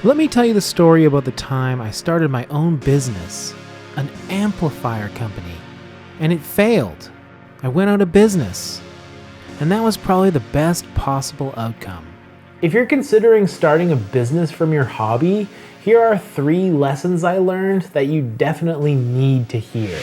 Let me tell you the story about the time I started my own business, an amplifier company, and it failed. I went out of business, and that was probably the best possible outcome. If you're considering starting a business from your hobby, here are 3 lessons I learned that you definitely need to hear.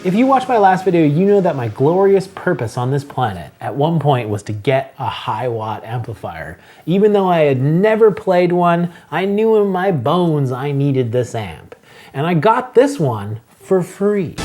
If you watched my last video, you know that my glorious purpose on this planet at one point was to get a Hiwatt amplifier. Even though I had never played one, I knew in my bones I needed this amp. And I got this one for free.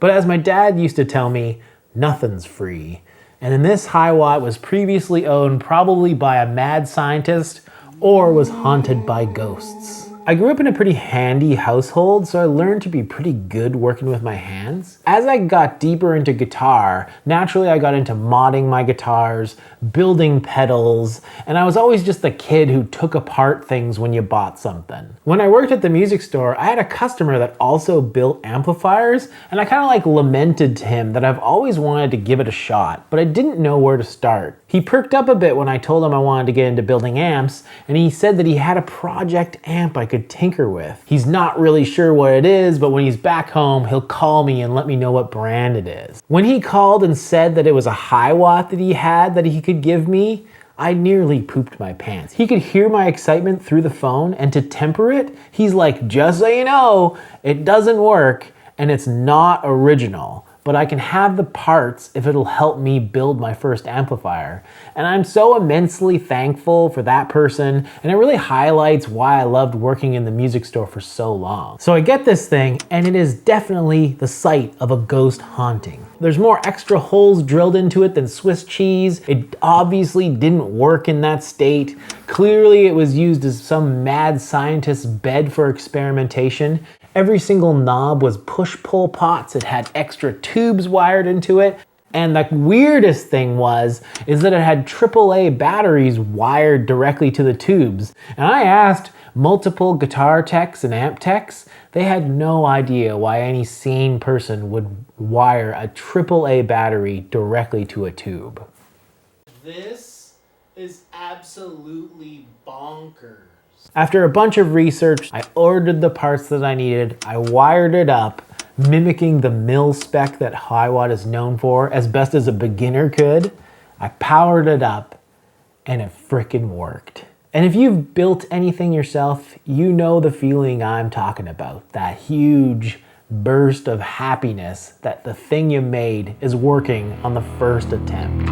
But as my dad used to tell me, nothing's free. And then this Hiwatt was previously owned probably by a mad scientist or was haunted by ghosts. I grew up in a pretty handy household, so I learned to be pretty good working with my hands. As I got deeper into guitar, naturally I got into modding my guitars, building pedals, and I was always just the kid who took apart things when you bought something. When I worked at the music store, I had a customer that also built amplifiers, and I kind of like lamented to him that I've always wanted to give it a shot, but I didn't know where to start. He perked up a bit when I told him I wanted to get into building amps, and he said that he had a project amp I could tinker with. He's not really sure what it is, but when he's back home, he'll call me and let me know what brand it is. When he called and said that it was a Hiwatt that he had that he could give me, I nearly pooped my pants. He could hear my excitement through the phone, and to temper it, he's like, just so you know, it doesn't work and it's not original, but I can have the parts if it'll help me build my first amplifier. And I'm so immensely thankful for that person, and it really highlights why I loved working in the music store for so long. So I get this thing, and it is definitely the site of a ghost haunting. There's more extra holes drilled into it than Swiss cheese. It obviously didn't work in that state. Clearly it was used as some mad scientist's bed for experimentation. Every single knob was push-pull pots. It had extra tubes wired into it. And the weirdest thing is that it had AAA batteries wired directly to the tubes. And I asked multiple guitar techs and amp techs. They had no idea why any sane person would wire a AAA battery directly to a tube. This is absolutely bonkers. After a bunch of research, I ordered the parts that I needed. I wired it up, mimicking the mil spec that Hiwatt is known for as best as a beginner could. I powered it up, and it frickin' worked. And if you've built anything yourself, you know the feeling I'm talking about. That huge burst of happiness that the thing you made is working on the first attempt.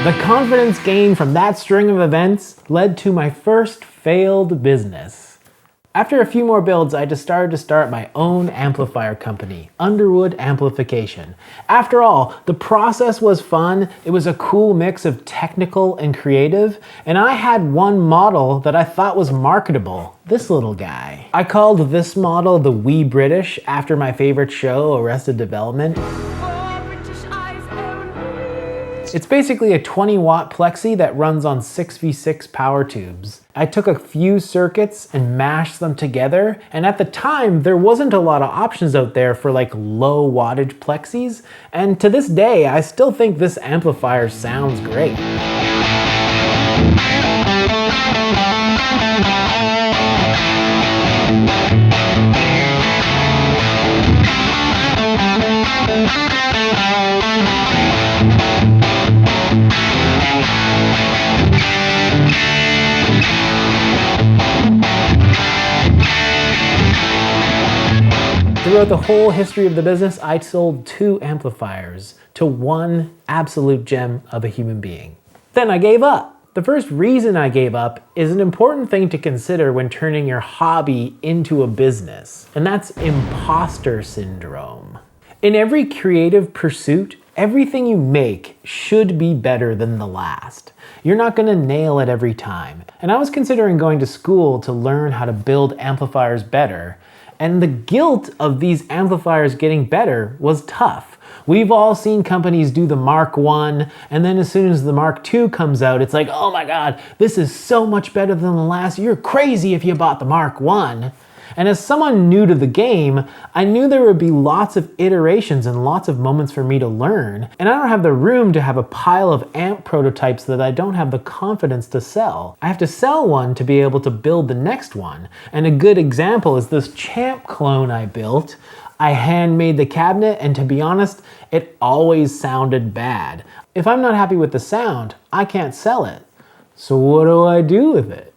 The confidence gained from that string of events led to my first failed business. After a few more builds, I decided to start my own amplifier company, Underwood Amplification. After all, the process was fun, it was a cool mix of technical and creative, and I had one model that I thought was marketable, this little guy. I called this model the Wee British after my favorite show, Arrested Development. It's basically a 20-watt plexi that runs on 6v6 power tubes. I took a few circuits and mashed them together, and at the time, there wasn't a lot of options out there for like low wattage plexis, and to this day, I still think this amplifier sounds great. Throughout the whole history of the business, I sold 2 amplifiers to one absolute gem of a human being. Then I gave up. The first reason I gave up is an important thing to consider when turning your hobby into a business, and that's imposter syndrome. In every creative pursuit, everything you make should be better than the last. You're not gonna nail it every time. And I was considering going to school to learn how to build amplifiers better, and the guilt of these amplifiers getting better was tough. We've all seen companies do the Mark I, and then as soon as the Mark II comes out, it's like, oh my God, this is so much better than the last. You're crazy if you bought the Mark I. And as someone new to the game, I knew there would be lots of iterations and lots of moments for me to learn, and I don't have the room to have a pile of amp prototypes that I don't have the confidence to sell. I have to sell one to be able to build the next one, and a good example is this Champ clone I built. I handmade the cabinet, and to be honest, it always sounded bad. If I'm not happy with the sound, I can't sell it. So what do I do with it?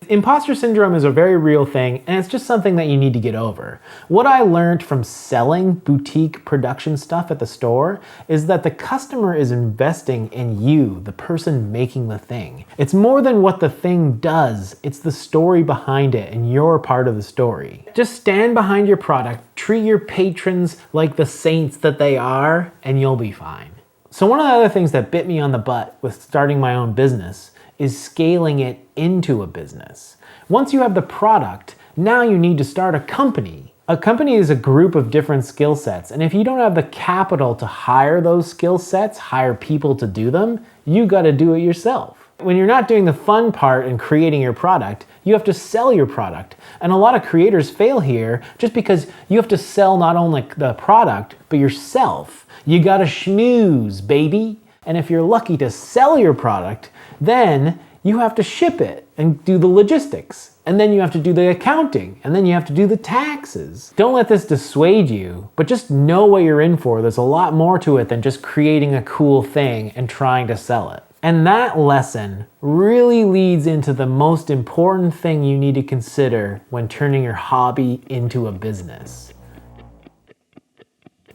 Imposter syndrome is a very real thing, and it's just something that you need to get over. What I learned from selling boutique production stuff at the store is that the customer is investing in you, the person making the thing. It's more than what the thing does, it's the story behind it, and you're part of the story. Just stand behind your product, treat your patrons like the saints that they are, and you'll be fine. So one of the other things that bit me on the butt with starting my own business is scaling it into a business. Once you have the product, now you need to start a company. A company is a group of different skill sets, and if you don't have the capital to hire those skill sets, hire people to do them, you gotta do it yourself. When you're not doing the fun part in creating your product, you have to sell your product. And a lot of creators fail here just because you have to sell not only the product, but yourself. You gotta schmooze, baby. And if you're lucky to sell your product, then you have to ship it and do the logistics. And then you have to do the accounting. And then you have to do the taxes. Don't let this dissuade you, but just know what you're in for. There's a lot more to it than just creating a cool thing and trying to sell it. And that lesson really leads into the most important thing you need to consider when turning your hobby into a business.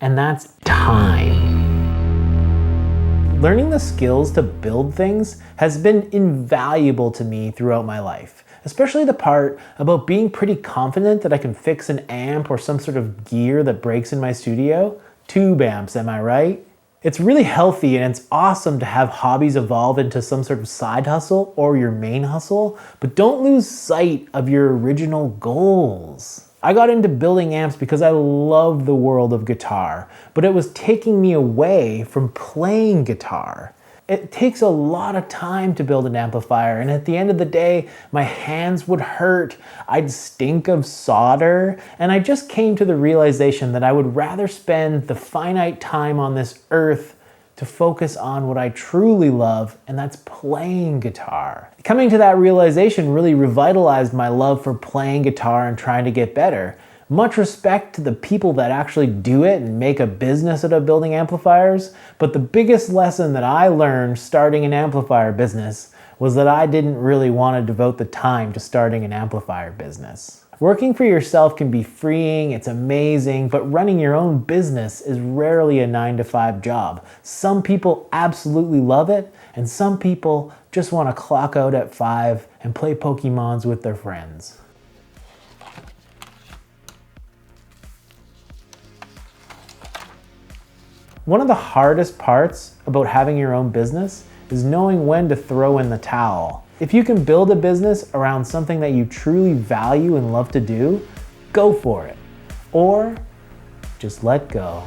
And that's time. Learning the skills to build things has been invaluable to me throughout my life, especially the part about being pretty confident that I can fix an amp or some sort of gear that breaks in my studio. Tube amps, am I right? It's really healthy and it's awesome to have hobbies evolve into some sort of side hustle or your main hustle, but don't lose sight of your original goals. I got into building amps because I love the world of guitar, but it was taking me away from playing guitar. It takes a lot of time to build an amplifier, and at the end of the day, my hands would hurt, I'd stink of solder, and I just came to the realization that I would rather spend the finite time on this earth to focus on what I truly love, and that's playing guitar. Coming to that realization really revitalized my love for playing guitar and trying to get better. Much respect to the people that actually do it and make a business out of building amplifiers, but the biggest lesson that I learned starting an amplifier business was that I didn't really want to devote the time to starting an amplifier business. Working for yourself can be freeing, it's amazing, but running your own business is rarely a 9-to-5 job. Some people absolutely love it, and some people just want to clock out at 5 and play Pokémons with their friends. One of the hardest parts about having your own business is knowing when to throw in the towel. If you can build a business around something that you truly value and love to do, go for it. Or just let go.